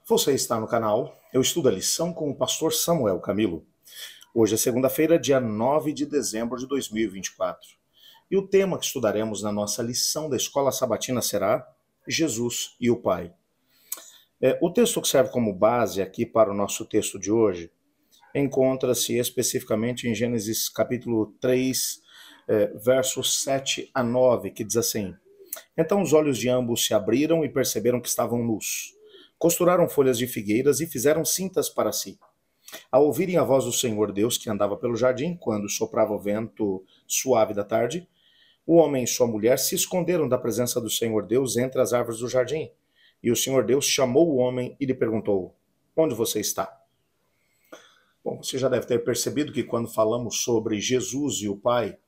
Você está no canal Eu Estudo a Lição com o pastor Samuel Camilo. Hoje é segunda-feira, dia 9 de dezembro de 2024. E o tema que estudaremos na nossa lição da Escola Sabatina será Jesus e o Pai. O texto que serve como base aqui para o nosso texto de hoje encontra-se especificamente em Gênesis capítulo 3, versos 7 a 9, que diz assim: Então os olhos de ambos se abriram e perceberam que estavam nus. Costuraram folhas de figueiras e fizeram cintas para si. Ao ouvirem a voz do Senhor Deus que andava pelo jardim, quando soprava o vento suave da tarde, o homem e sua mulher se esconderam da presença do Senhor Deus entre as árvores do jardim. E o Senhor Deus chamou o homem e lhe perguntou: Onde você está? Bom, você já deve ter percebido que quando falamos sobre Jesus e o Pai,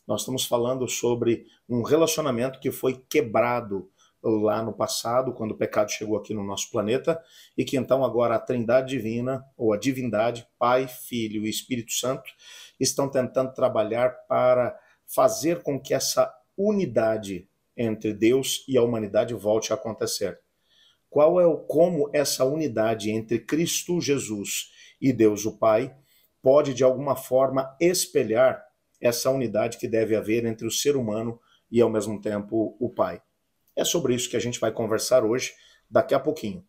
nós estamos falando sobre um relacionamento que foi quebrado lá no passado, quando o pecado chegou aqui no nosso planeta, e que então agora a Trindade Divina, ou a divindade, Pai, Filho e Espírito Santo, estão tentando trabalhar para fazer com que essa unidade entre Deus e a humanidade volte a acontecer. Como essa unidade entre Cristo Jesus e Deus o Pai pode de alguma forma espelhar essa unidade que deve haver entre o ser humano e ao mesmo tempo o Pai. É sobre isso que a gente vai conversar hoje, daqui a pouquinho.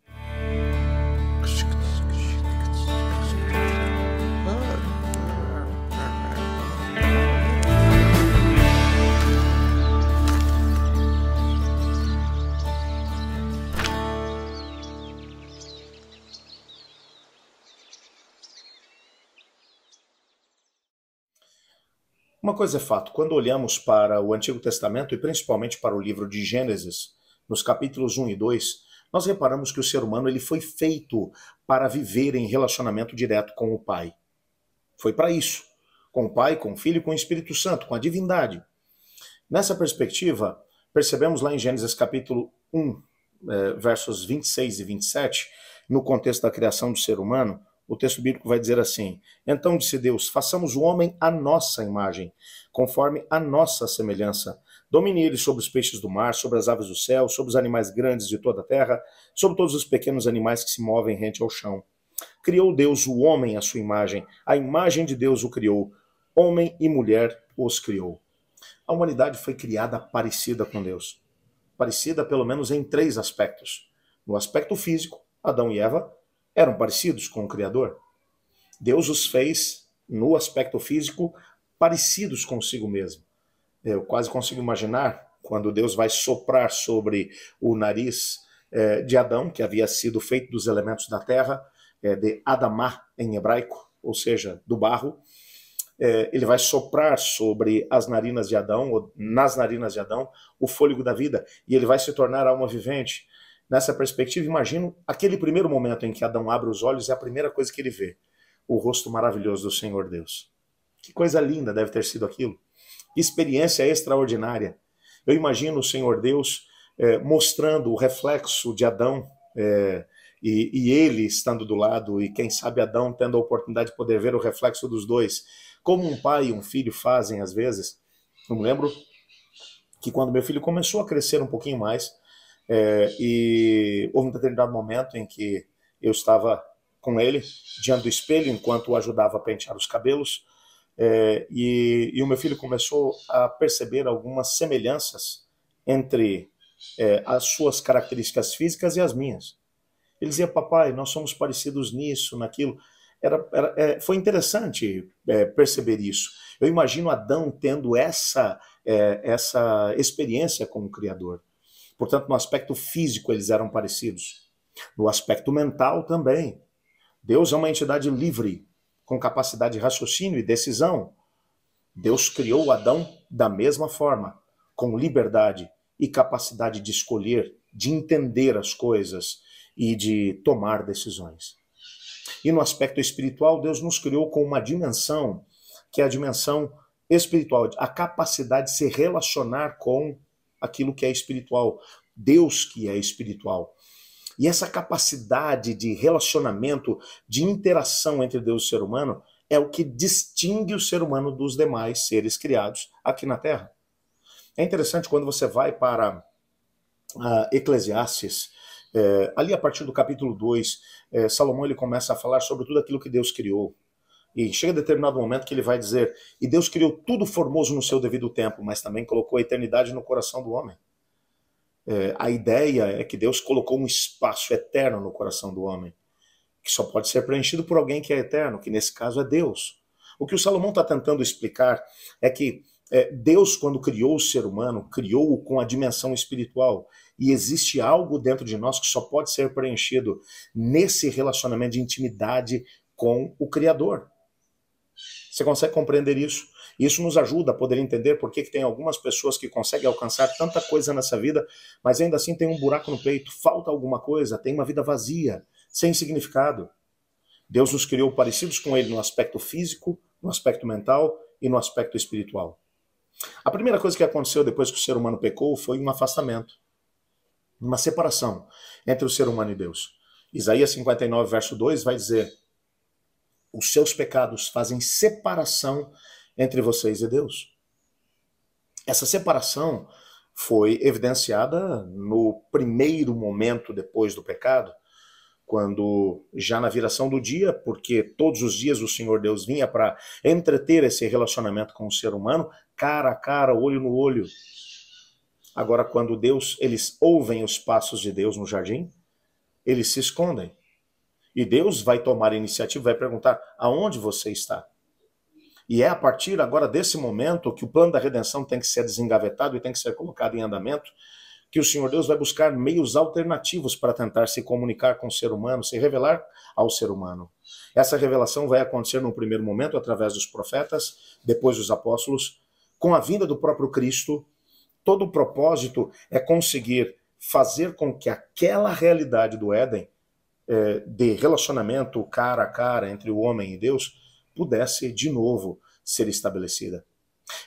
Uma coisa é fato, quando olhamos para o Antigo Testamento e principalmente para o livro de Gênesis, nos capítulos 1 e 2, nós reparamos que o ser humano ele foi feito para viver em relacionamento direto com o Pai. Foi para isso, com o Pai, com o Filho e com o Espírito Santo, com a divindade. Nessa perspectiva, percebemos lá em Gênesis capítulo 1, versos 26 e 27, no contexto da criação do ser humano, o texto bíblico vai dizer assim: Então disse Deus, façamos o homem à nossa imagem, conforme a nossa semelhança. Domine ele sobre os peixes do mar, sobre as aves do céu, sobre os animais grandes de toda a terra, sobre todos os pequenos animais que se movem rente ao chão. Criou Deus o homem à sua imagem, a imagem de Deus o criou, homem e mulher os criou. A humanidade foi criada parecida com Deus. Parecida pelo menos em 3 aspectos. No aspecto físico, Adão e Eva eram parecidos com o Criador. Deus os fez, no aspecto físico, parecidos consigo mesmo. Eu quase consigo imaginar quando Deus vai soprar sobre o nariz de Adão, que havia sido feito dos elementos da terra, de Adamá em hebraico, ou seja, do barro. Ele vai soprar sobre as narinas de Adão, ou nas narinas de Adão, o fôlego da vida, e ele vai se tornar alma vivente. Nessa perspectiva, imagino aquele primeiro momento em que Adão abre os olhos e a primeira coisa que ele vê, o rosto maravilhoso do Senhor Deus. Que coisa linda deve ter sido aquilo. Que experiência extraordinária. Eu imagino o Senhor Deus mostrando o reflexo de Adão e ele estando do lado, e quem sabe Adão tendo a oportunidade de poder ver o reflexo dos dois, como um pai e um filho fazem às vezes. Eu me lembro que quando meu filho começou a crescer um pouquinho mais, e houve um determinado momento em que eu estava com ele diante do espelho enquanto o ajudava a pentear os cabelos, e o meu filho começou a perceber algumas semelhanças entre as suas características físicas e as minhas. Ele dizia: papai, nós somos parecidos nisso, naquilo. Foi interessante perceber isso. Eu imagino Adão tendo essa experiência com o Criador. Portanto, no aspecto físico eles eram parecidos. No aspecto mental também. Deus é uma entidade livre, com capacidade de raciocínio e decisão. Deus criou Adão da mesma forma, com liberdade e capacidade de escolher, de entender as coisas e de tomar decisões. E no aspecto espiritual, Deus nos criou com uma dimensão, que é a dimensão espiritual, a capacidade de se relacionar com aquilo que é espiritual, Deus que é espiritual. E essa capacidade de relacionamento, de interação entre Deus e o ser humano, é o que distingue o ser humano dos demais seres criados aqui na Terra. É interessante quando você vai para Eclesiastes, Ali a partir do capítulo 2, Salomão ele começa a falar sobre tudo aquilo que Deus criou. E chega a determinado momento que ele vai dizer, e Deus criou tudo formoso no seu devido tempo, mas também colocou a eternidade no coração do homem. A ideia é que Deus colocou um espaço eterno no coração do homem, que só pode ser preenchido por alguém que é eterno, que nesse caso é Deus. O que o Salomão está tentando explicar é que Deus, quando criou o ser humano, criou-o com a dimensão espiritual. E existe algo dentro de nós que só pode ser preenchido nesse relacionamento de intimidade com o Criador. Você consegue compreender isso? Isso nos ajuda a poder entender por que tem algumas pessoas que conseguem alcançar tanta coisa nessa vida, mas ainda assim tem um buraco no peito, falta alguma coisa, tem uma vida vazia, sem significado. Deus nos criou parecidos com Ele no aspecto físico, no aspecto mental e no aspecto espiritual. A primeira coisa que aconteceu depois que o ser humano pecou foi um afastamento, uma separação entre o ser humano e Deus. Isaías 59, verso 2 vai dizer: os seus pecados fazem separação entre vocês e Deus. Essa separação foi evidenciada no primeiro momento depois do pecado, quando já na viração do dia, porque todos os dias o Senhor Deus vinha para entreter esse relacionamento com o ser humano, cara a cara, olho no olho. Agora, quando eles ouvem os passos de Deus no jardim, eles se escondem. E Deus vai tomar a iniciativa, vai perguntar, aonde você está? E é a partir agora desse momento que o plano da redenção tem que ser desengavetado e tem que ser colocado em andamento, que o Senhor Deus vai buscar meios alternativos para tentar se comunicar com o ser humano, se revelar ao ser humano. Essa revelação vai acontecer num primeiro momento através dos profetas, depois dos apóstolos, com a vinda do próprio Cristo. Todo o propósito é conseguir fazer com que aquela realidade do Éden, de relacionamento cara a cara entre o homem e Deus, pudesse de novo ser estabelecida.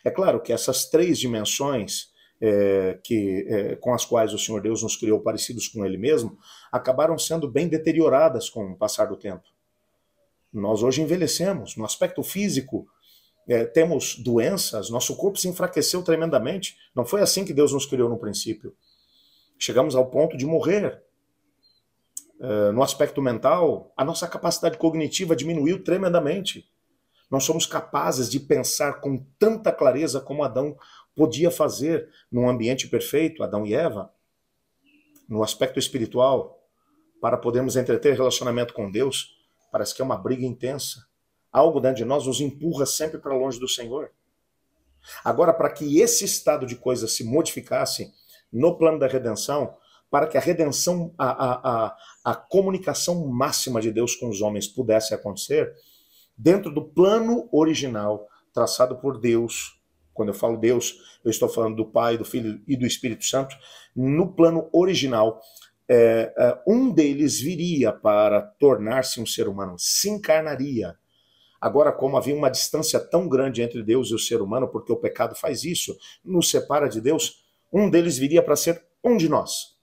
É claro que essas três dimensões com as quais o Senhor Deus nos criou parecidos com Ele mesmo, acabaram sendo bem deterioradas com o passar do tempo. Nós hoje envelhecemos. No aspecto físico, temos doenças, nosso corpo se enfraqueceu tremendamente. Não foi assim que Deus nos criou no princípio. Chegamos ao ponto de morrer. No aspecto mental, a nossa capacidade cognitiva diminuiu tremendamente. Não somos capazes de pensar com tanta clareza como Adão podia fazer num ambiente perfeito, Adão e Eva. No aspecto espiritual, para podermos entreter relacionamento com Deus, parece que é uma briga intensa. Algo dentro de nós nos empurra sempre para longe do Senhor. Agora, para que esse estado de coisas se modificasse no plano da redenção, para que a redenção, a comunicação máxima de Deus com os homens pudesse acontecer, dentro do plano original traçado por Deus. Quando eu falo Deus, eu estou falando do Pai, do Filho e do Espírito Santo. No plano original, um deles viria para tornar-se um ser humano, se encarnaria. Agora, como havia uma distância tão grande entre Deus e o ser humano, porque o pecado faz isso, nos separa de Deus, um deles viria para ser um de nós.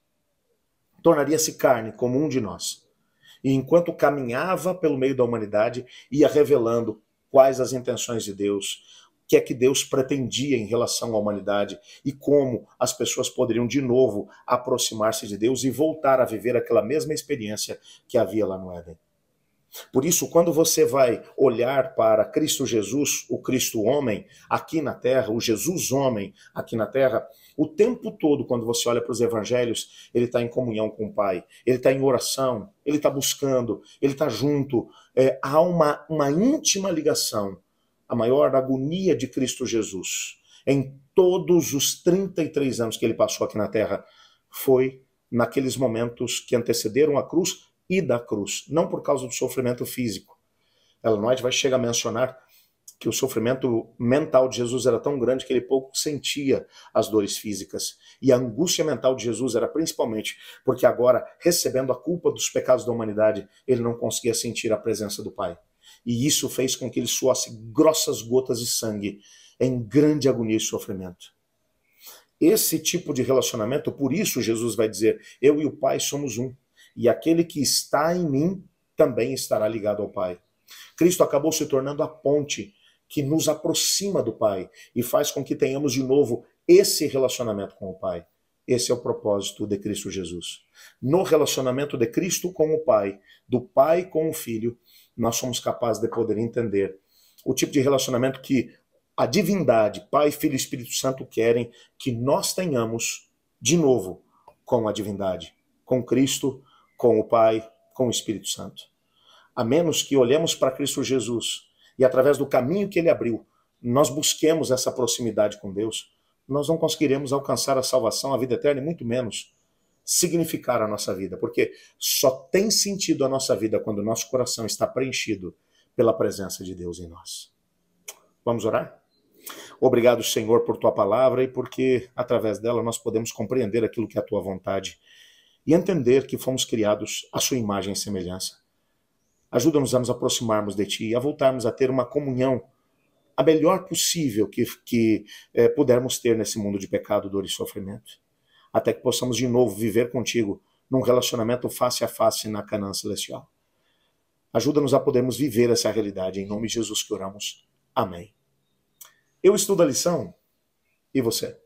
Tornaria-se carne como um de nós. E enquanto caminhava pelo meio da humanidade, ia revelando quais as intenções de Deus, o que é que Deus pretendia em relação à humanidade e como as pessoas poderiam de novo aproximar-se de Deus e voltar a viver aquela mesma experiência que havia lá no Éden. Por isso, quando você vai olhar para Cristo Jesus, o Cristo homem, aqui na terra, o Jesus homem aqui na terra, o tempo todo, quando você olha para os evangelhos, ele está em comunhão com o Pai, ele está em oração, ele está buscando, ele está junto. Há uma íntima ligação. A maior agonia de Cristo Jesus, em todos os 33 anos que ele passou aqui na terra, foi naqueles momentos que antecederam a cruz e da cruz, não por causa do sofrimento físico. Ellen White vai chegar a mencionar que o sofrimento mental de Jesus era tão grande que ele pouco sentia as dores físicas. E a angústia mental de Jesus era principalmente porque agora, recebendo a culpa dos pecados da humanidade, ele não conseguia sentir a presença do Pai. E isso fez com que ele suasse grossas gotas de sangue em grande agonia e sofrimento. Esse tipo de relacionamento, por isso Jesus vai dizer, eu e o Pai somos um. E aquele que está em mim também estará ligado ao Pai. Cristo acabou se tornando a ponte que nos aproxima do Pai e faz com que tenhamos de novo esse relacionamento com o Pai. Esse é o propósito de Cristo Jesus. No relacionamento de Cristo com o Pai, do Pai com o Filho, nós somos capazes de poder entender o tipo de relacionamento que a divindade, Pai, Filho e Espírito Santo querem que nós tenhamos de novo com a divindade, com Cristo, com o Pai, com o Espírito Santo. A menos que olhemos para Cristo Jesus e através do caminho que ele abriu, nós busquemos essa proximidade com Deus, nós não conseguiremos alcançar a salvação, a vida eterna e muito menos significar a nossa vida, porque só tem sentido a nossa vida quando o nosso coração está preenchido pela presença de Deus em nós. Vamos orar? Obrigado, Senhor, por tua palavra e porque através dela nós podemos compreender aquilo que é a tua vontade e entender que fomos criados à sua imagem e semelhança. Ajuda-nos a nos aproximarmos de ti e a voltarmos a ter uma comunhão a melhor possível que pudermos ter nesse mundo de pecado, dor e sofrimento. Até que possamos de novo viver contigo num relacionamento face a face na Canaã celestial. Ajuda-nos a podermos viver essa realidade. Em nome de Jesus que oramos. Amém. Eu estudo a lição e você?